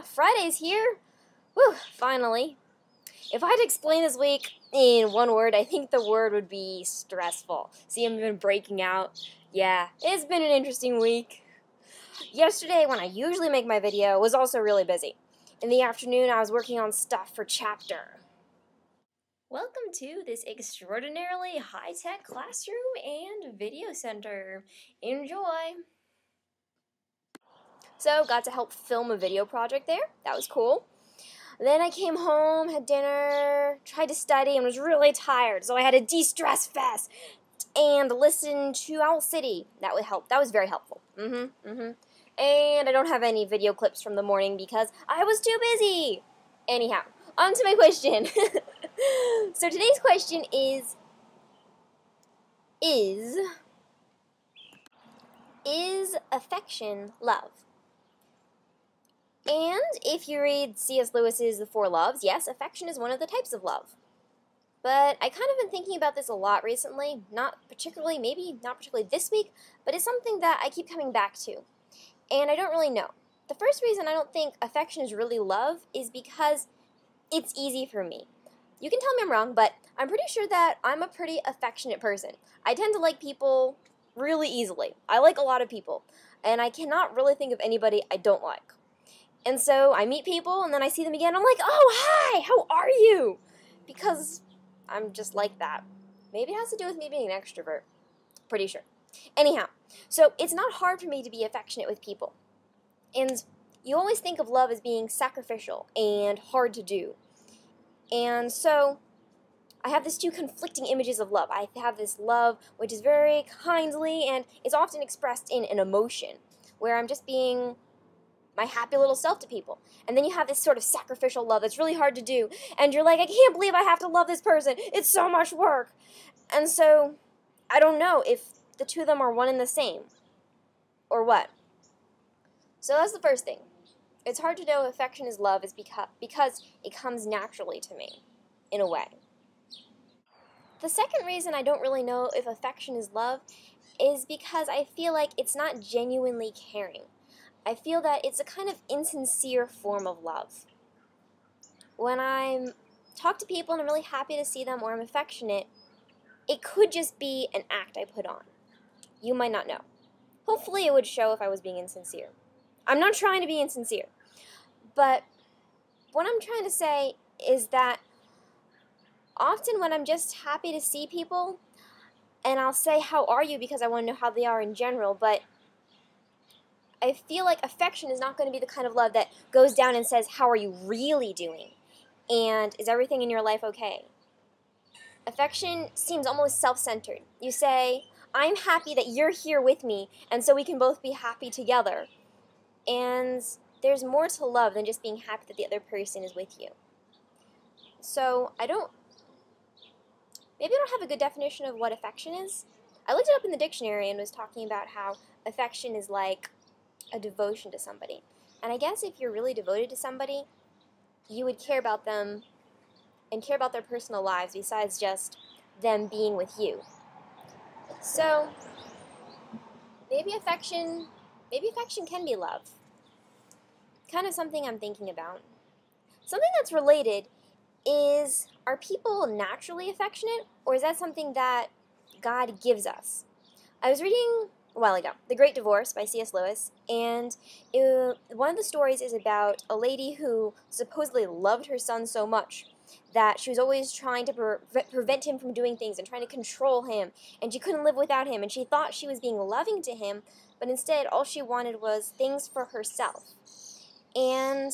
Friday's here. Whew, finally. If I had to explain this week in one word, I think the word would be stressful. See, I've been breaking out. Yeah, it's been an interesting week. Yesterday, when I usually make my video, was also really busy. In the afternoon, I was working on stuff for chapter. Welcome to this extraordinarily high-tech classroom and video center. Enjoy! So, got to help film a video project there. That was cool. Then I came home, had dinner, tried to study, and was really tired, so I had a de-stress fest and listen to Owl City. That would help. That was very helpful. And I don't have any video clips from the morning because I was too busy. Anyhow, on to my question. So today's question is affection love? And if you read C.S. Lewis's The Four Loves, yes, affection is one of the types of love. But I kind of been thinking about this a lot recently, not particularly this week, but it's something that I keep coming back to. And I don't really know. The first reason I don't think affection is really love is because it's easy for me. You can tell me I'm wrong, but I'm pretty sure that I'm a pretty affectionate person. I tend to like people really easily. I like a lot of people, and I cannot really think of anybody I don't like. And so I meet people, and then I see them again, I'm like, oh, hi, how are you? Because I'm just like that. Maybe it has to do with me being an extrovert. Pretty sure. Anyhow, so it's not hard for me to be affectionate with people. And you always think of love as being sacrificial and hard to do. And so I have these two conflicting images of love. I have this love which is very kindly and is often expressed in an emotion where I'm just being my happy little self to people. And then you have this sort of sacrificial love that's really hard to do. And you're like, I can't believe I have to love this person. It's so much work. And so I don't know if the two of them are one and the same or what. So that's the first thing. It's hard to know if affection is love is because it comes naturally to me, in a way. The second reason I don't really know if affection is love is because I feel like it's not genuinely caring. I feel that it's a kind of insincere form of love. When I talk to people and I'm really happy to see them or I'm affectionate, it could just be an act I put on. You might not know. Hopefully it would show if I was being insincere. I'm not trying to be insincere, but what I'm trying to say is that often when I'm just happy to see people, and I'll say, how are you, because I want to know how they are in general, but I feel like affection is not going to be the kind of love that goes down and says, how are you really doing? And is everything in your life okay? Affection seems almost self-centered. You say, I'm happy that you're here with me, and so we can both be happy together. And there's more to love than just being happy that the other person is with you. So maybe I don't have a good definition of what affection is. I looked it up in the dictionary and was talking about how affection is like a devotion to somebody. And I guess if you're really devoted to somebody, you would care about them and care about their personal lives besides just them being with you. So maybe affection can be love. Kind of something I'm thinking about. Something that's related is, are people naturally affectionate, or is that something that God gives us? I was reading a while ago, The Great Divorce by C.S. Lewis, and one of the stories is about a lady who supposedly loved her son so much that she was always trying to prevent him from doing things and trying to control him, and she couldn't live without him, and she thought she was being loving to him, but instead all she wanted was things for herself. And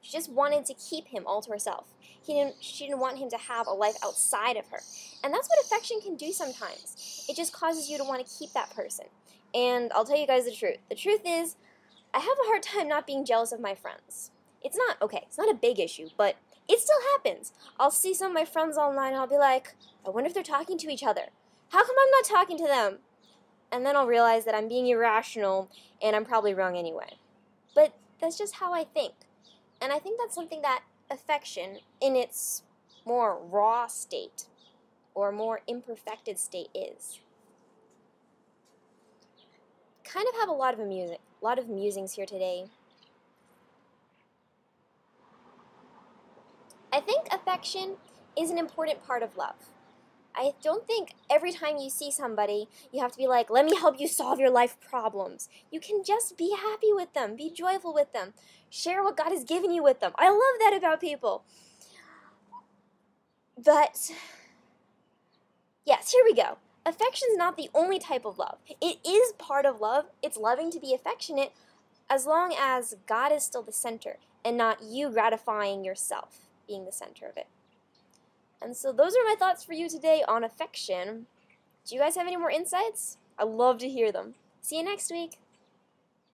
she just wanted to keep him all to herself. She didn't want him to have a life outside of her. And that's what affection can do sometimes. It just causes you to want to keep that person. And I'll tell you guys the truth. The truth is, I have a hard time not being jealous of my friends. It's not a big issue, but it still happens. I'll see some of my friends online and I'll be like, I wonder if they're talking to each other. How come I'm not talking to them? And then I'll realize that I'm being irrational and I'm probably wrong anyway. But that's just how I think. And I think that's something that affection, in its more raw state, or more imperfected state, is. Kind of have a lot of musings here today. I think affection is an important part of love. I don't think every time you see somebody, you have to be like, let me help you solve your life problems. You can just be happy with them, be joyful with them, share what God has given you with them. I love that about people. But, yes, here we go. Affection is not the only type of love. It is part of love. It's loving to be affectionate as long as God is still the center and not you gratifying yourself being the center of it. And so those are my thoughts for you today on affection. Do you guys have any more insights? I'd love to hear them. See you next week.